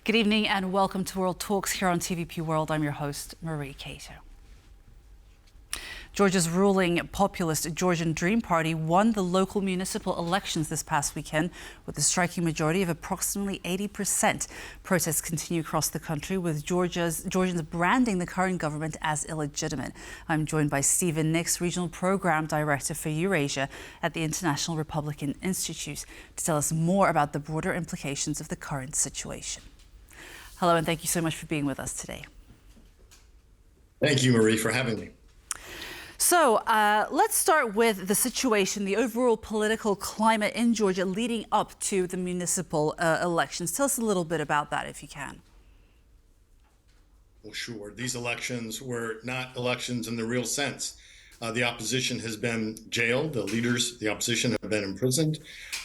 Good evening and welcome to World Talks here on TVP World. I'm your host, Marie Cato. Georgia's ruling populist Georgian Dream party won the local municipal elections this past weekend with a striking majority of approximately 80%. Protests continue across the country, with Georgians branding the current government as illegitimate. I'm joined by Stephen Nix, Regional Program Director for Eurasia at the International Republican Institute, to tell us more about the broader implications of the current situation. Hello, and thank you so much for being with us today. Thank you, Marie, for having me. So let's start with the situation, the overall political climate in Georgia leading up to the municipal elections. Tell us a little bit about that, if you can. Well, sure. These elections were not elections in the real sense. The opposition has been jailed. The leaders, the opposition, have been imprisoned.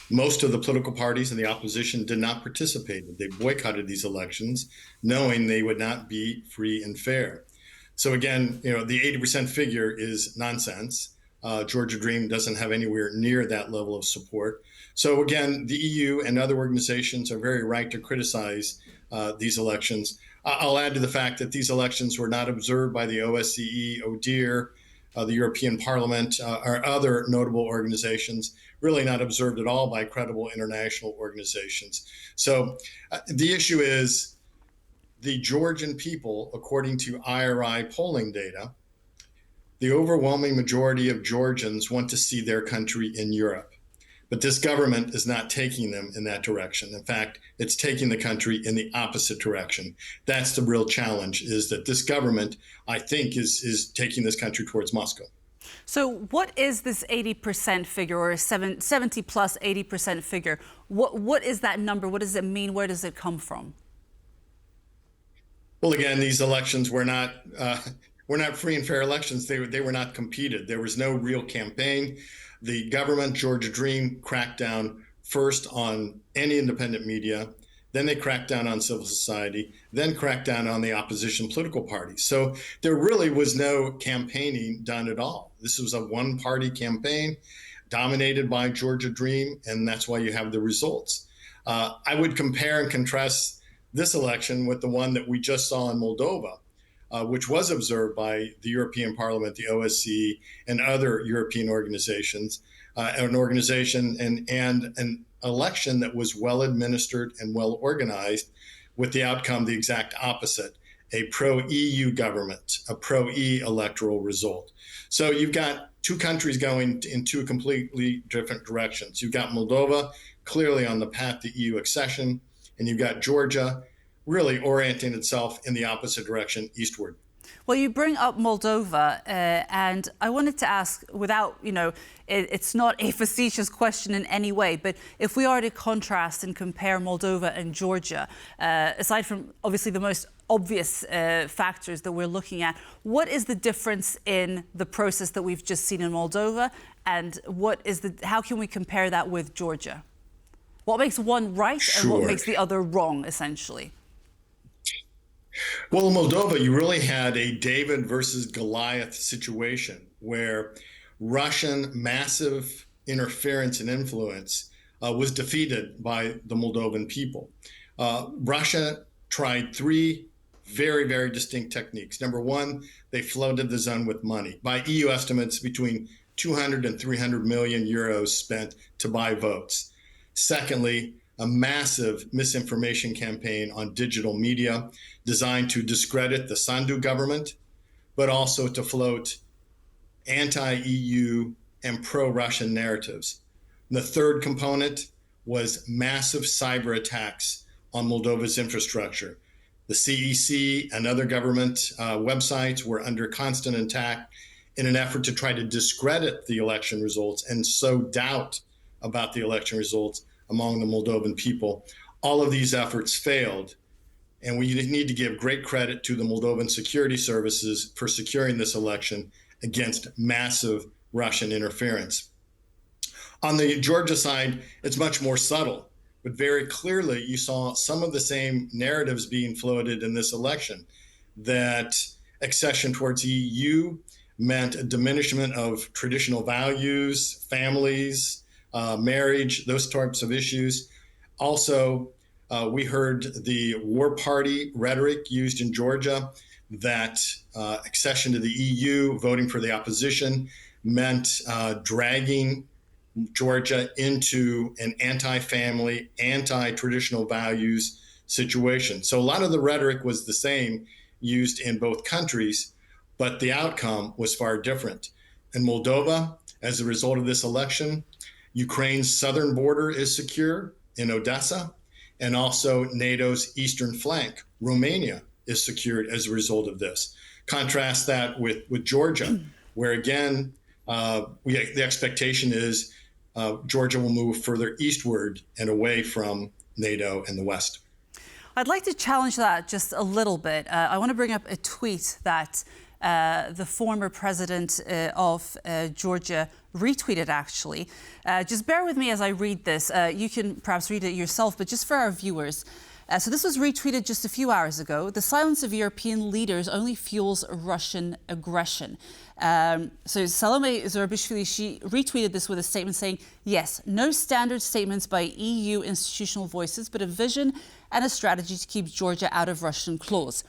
Most of the political parties in the opposition did not participate. They boycotted these elections, knowing they would not be free and fair. So again, the 80% figure is nonsense. Georgian Dream doesn't have anywhere near that level of support. So again, the EU and other organizations are very right to criticize these elections. I'll add to the fact that these elections were not observed by the OSCE, ODIHR, the European Parliament, or other notable organizations, really not observed at all by credible international organizations. So the issue is, the Georgian people, according to IRI polling data, the overwhelming majority of Georgians want to see their country in Europe. But this government is not taking them in that direction. In fact, it's taking the country in the opposite direction. That's the real challenge, is that this government, I think, is taking this country towards Moscow. So what is this 80% figure, or 70 plus 80% figure? What is that number? What does it mean? Where does it come from? Well, again, these elections were not free and fair elections. They were not competed. There was no real campaign. The government, Georgian Dream, cracked down first on any independent media. Then they cracked down on civil society, then cracked down on the opposition political parties. So there really was no campaigning done at all. This was a one-party campaign dominated by Georgian Dream, and that's why you have the results. I would compare and contrast this election with the one that we just saw in Moldova, which was observed by the European Parliament, the OSCE, and other European organizations, an organization and an election that was well administered and well organized, with the outcome the exact opposite: a pro-EU government, a pro-EU electoral result. So you've got two countries going in two completely different directions. You've got Moldova clearly on the path to EU accession, and you've got Georgia really orienting itself in the opposite direction, eastward. Well, you bring up Moldova, and I wanted to ask, without, it's not a facetious question in any way, but if we are to contrast and compare Moldova and Georgia, aside from obviously the most obvious factors that we're looking at, what is the difference in the process that we've just seen in Moldova, and how can we compare that with Georgia? What makes one right and what makes the other wrong, essentially? Well, in Moldova, you really had a David versus Goliath situation where Russian massive interference and influence was defeated by the Moldovan people. Russia tried three very, very distinct techniques. Number one, they flooded the zone with money. By EU estimates, between 200 and 300 million euros spent to buy votes. Secondly, a massive misinformation campaign on digital media designed to discredit the Sandu government, but also to float anti-EU and pro-Russian narratives. And the third component was massive cyber attacks on Moldova's infrastructure. The CEC and other government websites were under constant attack in an effort to try to discredit the election results and sow doubt about the election results among the Moldovan people. All of these efforts failed, and we need to give great credit to the Moldovan security services for securing this election against massive Russian interference. On the Georgia side, it's much more subtle, but very clearly you saw some of the same narratives being floated in this election, that accession towards EU meant a diminishment of traditional values, families, marriage, those types of issues. Also, We heard the war party rhetoric used in Georgia that accession to the EU, voting for the opposition, meant dragging Georgia into an anti-family, anti-traditional values situation. So a lot of the rhetoric was the same used in both countries, but the outcome was far different. In Moldova, as a result of this election, Ukraine's southern border is secure in Odessa, and also NATO's eastern flank, Romania, is secured as a result of this. Contrast that with Georgia, where again, the expectation is Georgia will move further eastward and away from NATO and the West. I'd like to challenge that just a little bit. I want to bring up a tweet that the former president of Georgia retweeted, actually. Just bear with me as I read this. You can perhaps read it yourself, but just for our viewers. So this was retweeted just a few hours ago. The silence of European leaders only fuels Russian aggression. So Salome Zurabishvili, she retweeted this with a statement saying, yes, no standard statements by EU institutional voices, but a vision and a strategy to keep Georgia out of Russian claws.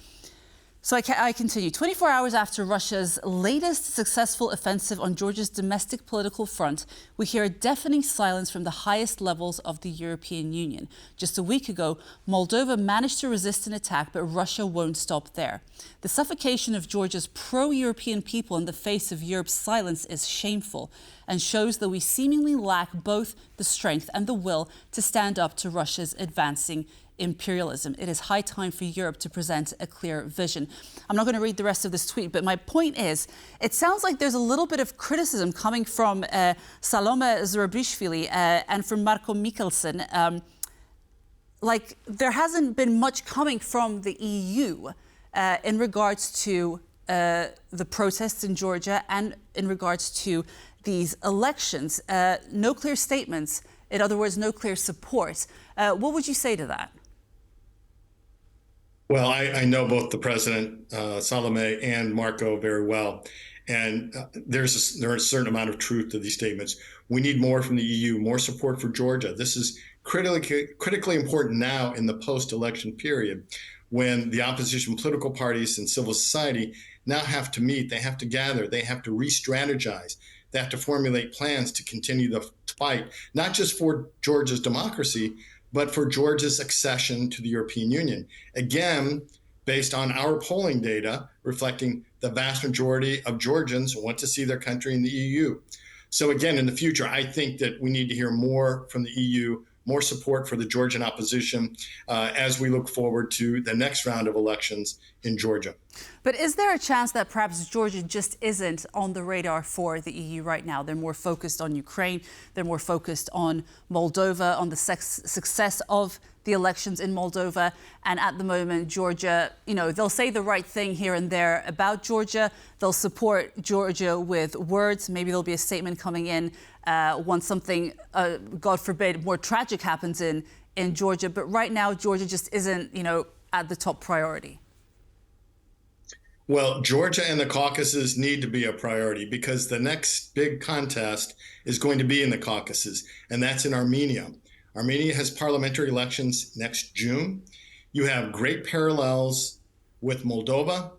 So I continue. 24 hours after Russia's latest successful offensive on Georgia's domestic political front, we hear a deafening silence from the highest levels of the European Union. Just a week ago, Moldova managed to resist an attack, but Russia won't stop there. The suffocation of Georgia's pro-European people in the face of Europe's silence is shameful and shows that we seemingly lack both the strength and the will to stand up to Russia's advancing imperialism. It is high time for Europe to present a clear vision. I'm not going to read the rest of this tweet, but my point is, it sounds like there's a little bit of criticism coming from Salome Zurabishvili and from Marko Mikkelsen. Like there hasn't been much coming from the EU in regards to the protests in Georgia and in regards to these elections. No clear statements. In other words, no clear support. What would you say to that? Well, I know both the president, Salome, and Marco very well. And there's a certain amount of truth to these statements. We need more from the EU, more support for Georgia. This is critically important now in the post-election period when the opposition political parties and civil society now have to meet, they have to gather, they have to re-strategize, they have to formulate plans to continue the fight, not just for Georgia's democracy, but for Georgia's accession to the European Union. Again, based on our polling data reflecting the vast majority of Georgians want to see their country in the EU. So again, in the future, I think that we need to hear more from the EU, more support for the Georgian opposition as we look forward to the next round of elections in Georgia. But is there a chance that perhaps Georgia just isn't on the radar for the EU right now? They're more focused on Ukraine. They're more focused on Moldova, on the success of the elections in Moldova. And at the moment, Georgia, you know, they'll say the right thing here and there about Georgia. They'll support Georgia with words. Maybe there'll be a statement coming in once something, God forbid, more tragic happens in Georgia. But right now, Georgia just isn't, you know, at the top priority. Well, Georgia and the Caucasus need to be a priority because the next big contest is going to be in the Caucasus, and that's in Armenia. Armenia has parliamentary elections next June. You have great parallels with Moldova,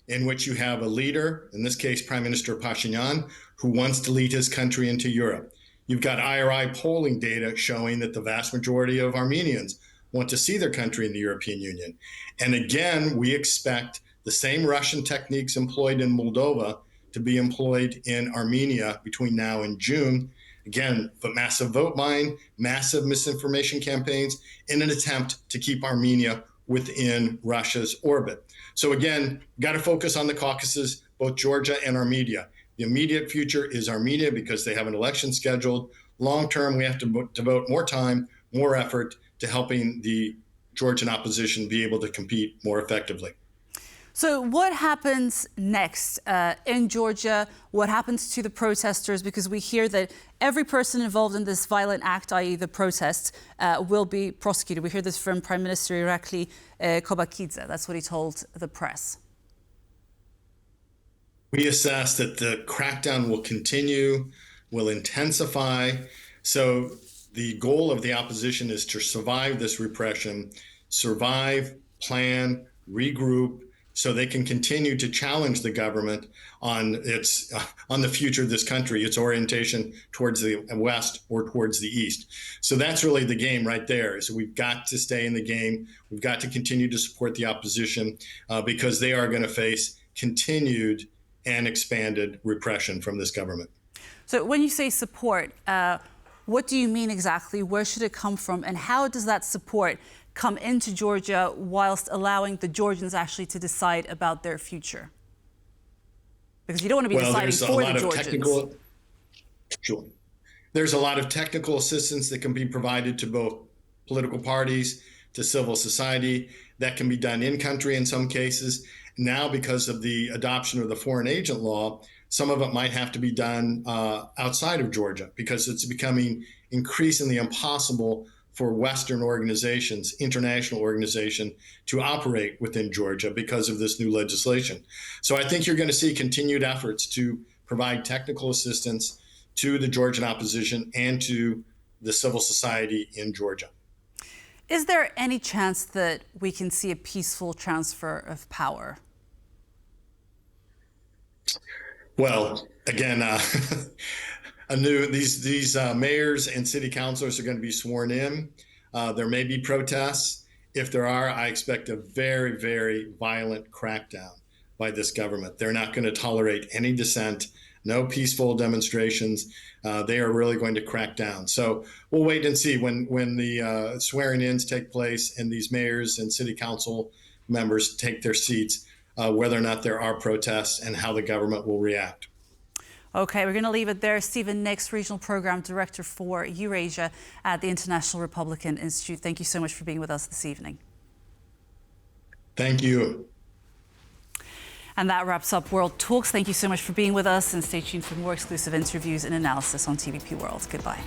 in which you have a leader, in this case, Prime Minister Pashinyan, who wants to lead his country into Europe. You've got IRI polling data showing that the vast majority of Armenians want to see their country in the European Union. And again, we expect the same Russian techniques employed in Moldova to be employed in Armenia between now and June. Again, but massive vote buying, massive misinformation campaigns in an attempt to keep Armenia within Russia's orbit. So again, got to focus on the Caucasus, both Georgia and Armenia. The immediate future is Armenia because they have an election scheduled. Long term, we have to devote more time, more effort to helping the Georgian opposition be able to compete more effectively. So what happens next in Georgia? What happens to the protesters? Because we hear that every person involved in this violent act, i.e. the protests, will be prosecuted. We hear this from Prime Minister Irakli Kobakidze. That's what he told the press. We assess that the crackdown will continue, will intensify. So the goal of the opposition is to survive this repression, survive, plan, regroup, so they can continue to challenge the government on its on the future of this country, its orientation towards the West or towards the East. So that's really the game right there. So we've got to stay in the game. We've got to continue to support the opposition because they are going to face continued and expanded repression from this government. So when you say support, what do you mean exactly? Where should it come from? And how does that support come into Georgia whilst allowing the Georgians actually to decide about their future? Because you don't want to be deciding for the Georgians. Sure. There's a lot of technical assistance that can be provided to both political parties, to civil society. That can be done in country in some cases. Now, because of the adoption of the foreign agent law, some of it might have to be done outside of Georgia because it's becoming increasingly impossible for Western organizations, international organization, to operate within Georgia because of this new legislation. So I think you're going to see continued efforts to provide technical assistance to the Georgian opposition and to the civil society in Georgia. Is there any chance that we can see a peaceful transfer of power? Well, again, these mayors and city councilors are going to be sworn in. There may be protests. If there are, I expect a very, very violent crackdown by this government. They're not going to tolerate any dissent, no peaceful demonstrations. They are really going to crack down. So we'll wait and see when the swearing-ins take place and these mayors and city council members take their seats, whether or not there are protests and how the government will react. Okay, we're going to leave it there. Stephen Nix, Regional Program Director for Eurasia at the International Republican Institute. Thank you so much for being with us this evening. Thank you. And that wraps up World Talks. Thank you so much for being with us, and stay tuned for more exclusive interviews and analysis on TVP World. Goodbye.